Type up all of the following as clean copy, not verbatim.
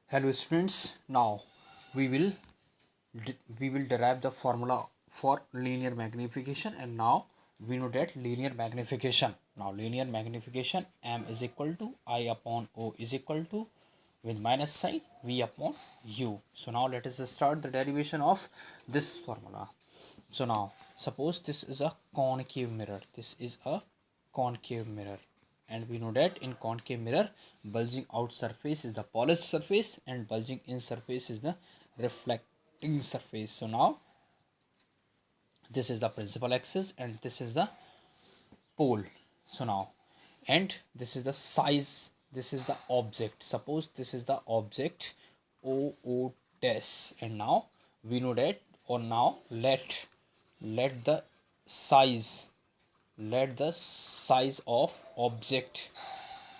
Hello students, now we will we will derive the formula for linear magnification, and now we know that linear magnification. Now linear magnification m is equal to I upon o is equal to with minus sign v upon u. So now let us start the derivation of this formula. So now suppose this is a concave mirror. This is a concave mirror, and we know that in concave mirror bulging out surface is the polished surface and bulging in surface is the reflecting surface. So now this is the principal axis and this is the pole. So now, and this is the size, this is the object. Suppose this is the object o dash, and now we know that, or now let the size, let the size of object,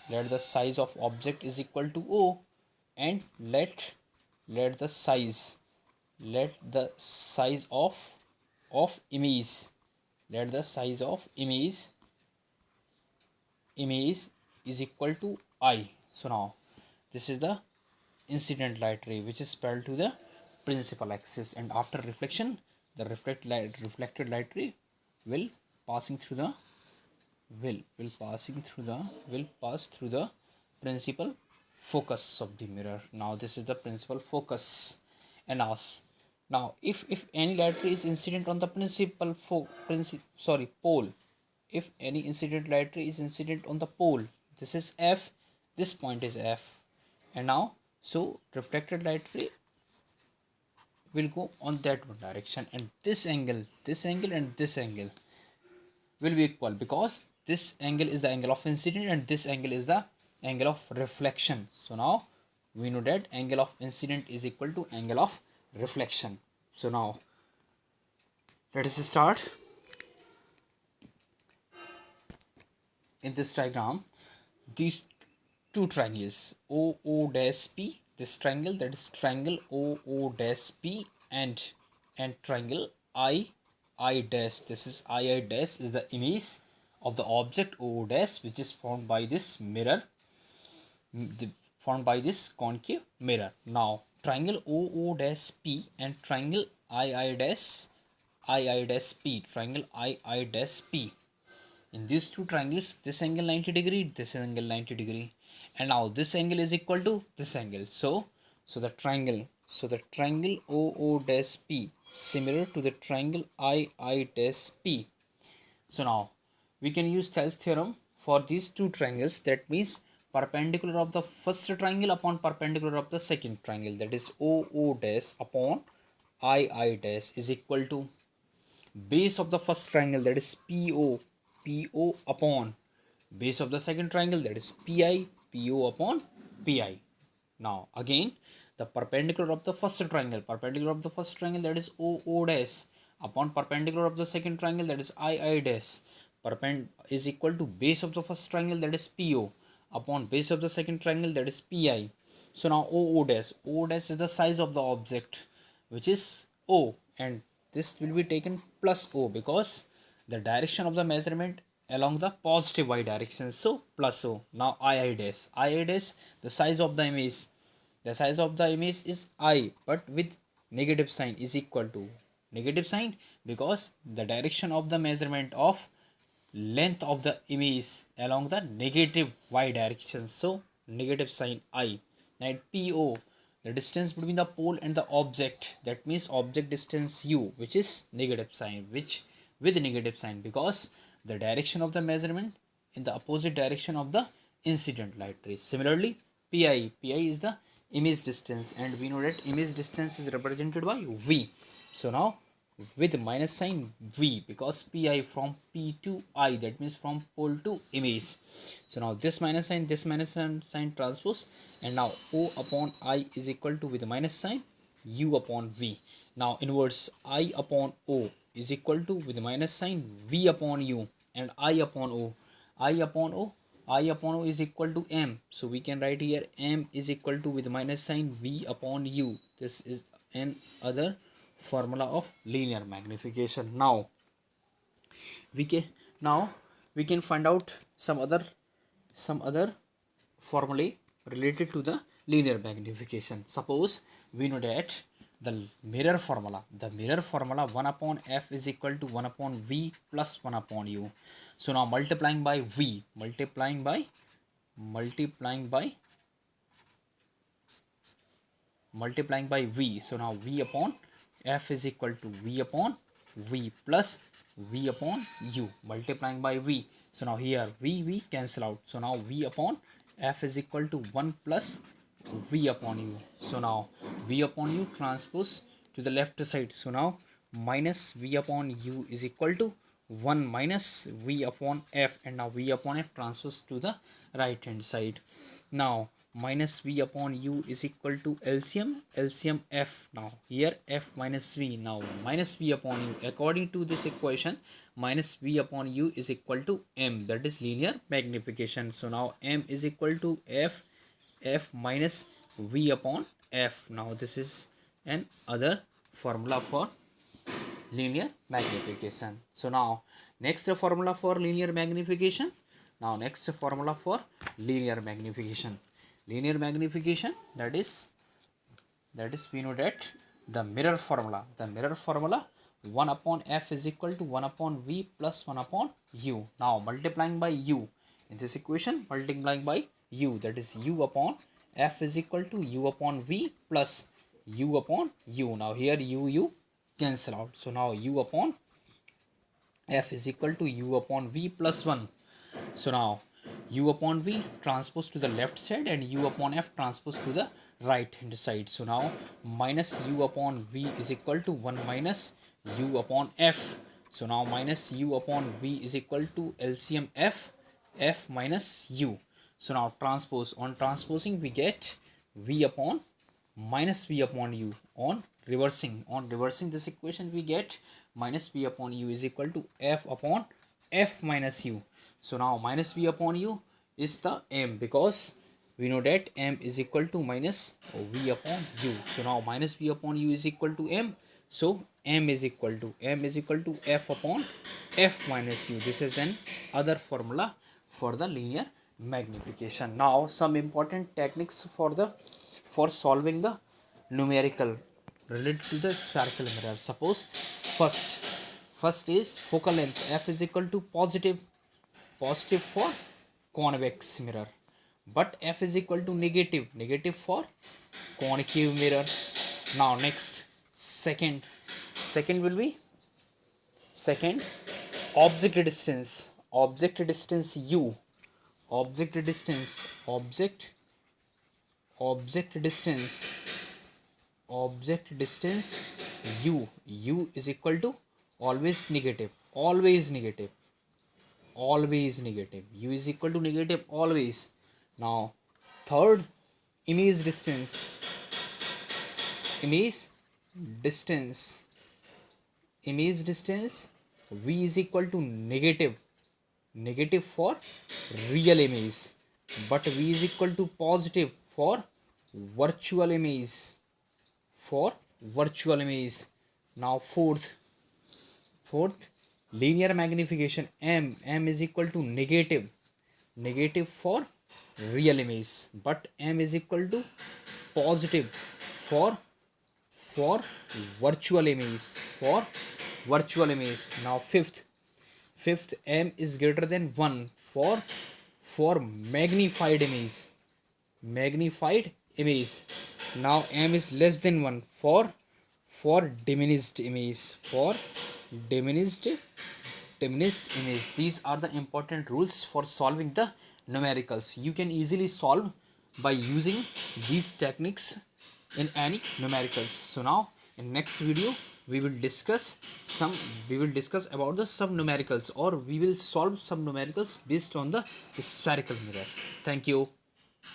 let the size of object is equal to o, and let the size, let the size of image, let the size of image is equal to I. So now this is the incident light ray which is parallel to the principal axis, and after reflection the reflected light ray will passing through the will pass through the principal focus of the mirror. Now this is the principal focus, and now if any light ray is incident on the pole, if any incident light ray is incident on the pole, this is f, this point is f, and now so reflected light ray will go on that one direction, and this angle and this angle will be equal, because this angle is the angle of incident and this angle is the angle of reflection. So now we know that angle of incident is equal to angle of reflection. So now let us start. In this diagram, these two triangles o dash p, this triangle, that is triangle o dash p, and triangle I dash, this is I dash, is the image of the object o dash which is formed by this mirror, formed by this concave mirror. Now triangle o dash p and triangle I dash p, triangle I dash p, in these two triangles this angle 90 degree, this angle 90 degree, and now this angle is equal to this angle. So the triangle o dash p similar to the triangle I dash p. So now we can use Thales theorem for these two triangles. That means perpendicular of the first triangle upon perpendicular of the second triangle, that is o dash upon I dash, is equal to base of the first triangle, that is PO upon base of the second triangle, that is PO upon PI. Now again the perpendicular of the first triangle, that is O dash upon perpendicular of the second triangle, that is I dash, is equal to base of the first triangle, that is PO upon base of the second triangle, that is PI. So now O dash is the size of the object which is O, and this will be taken plus O because the direction of the measurement along the positive y direction, so plus O. Now I dash, the size of the image, is I, but with negative sign, is equal to negative sign because the direction of the measurement of length of the image along the negative y direction, so negative sign I. And PO, the distance between the pole and the object, that means object distance U, which is negative sign, which with negative sign because the direction of the measurement in the opposite direction of the incident light ray. Similarly PI is the image distance, and we know that image distance is represented by V. So now with minus sign V, because PI from P to I, that means from pole to image. So now this minus sign transpose, and now O upon I is equal to, with minus sign, U upon V. Now inverse I upon O is equal to, with minus sign, V upon U, and I upon O. I upon O is equal to M. So we can write here M is equal to, with minus sign, V upon U. This is another formula of linear magnification. Now we can find out some other formulae related to the linear magnification. Suppose we know that the mirror formula 1 upon f is equal to 1 upon v plus 1 upon u. So now multiplying by v, multiplying by v. So now v upon f is equal to v upon v plus v upon u, multiplying by v. So now here v cancel out. So now v upon f is equal to 1 plus v upon u. So now v upon u transpose to the left side. So now minus v upon u is equal to 1 minus v upon f, and now v upon f transpose to the right hand side. Now minus v upon u is equal to LCM f. Now here f minus v. Now minus v upon u, according to this equation, minus v upon u is equal to m, that is linear magnification. So now m is equal to f minus v upon f. Now this is an other formula for linear magnification. So now next formula for linear magnification. Linear magnification, that is we know that the mirror formula 1 upon f is equal to 1 upon v plus 1 upon u. Now multiplying by u in this equation, multiplying by u, that is u upon f is equal to u upon v plus u upon u. Now here u cancel out. So now u upon f is equal to u upon v plus 1. So now u upon v transpose to the left side and u upon f transpose to the right hand side. So now minus u upon v is equal to 1 minus u upon f. So now minus u upon v is equal to LCM f minus u. So now transpose, on transposing we get v upon minus v upon u. On reversing this equation we get minus v upon u is equal to f upon f minus u. So now minus v upon u is the m, because we know that m is equal to minus v upon u. So now minus v upon u is equal to m. So m is equal to f upon f minus u. This is an other formula for the linear magnification. Now some important techniques for solving the numerical related to the spherical mirror. Suppose first is focal length f is equal to positive for convex mirror, but f is equal to negative for concave mirror. Now next second will be object distance u, object distance u is equal to always negative, u is equal to negative always. Now third, image distance v is equal to negative for real image, but v is equal to positive for virtual image. Now fourth, linear magnification m is equal to negative for real image, but m is equal to positive for virtual image. Now fifth, m is greater than 1 for magnified image. Now m is less than 1 for diminished image. These are the important rules for solving the numericals. You can easily solve by using these techniques in any numericals. So now in next video we will discuss about the some numericals, or we will solve some numericals based on the spherical mirror. Thank you.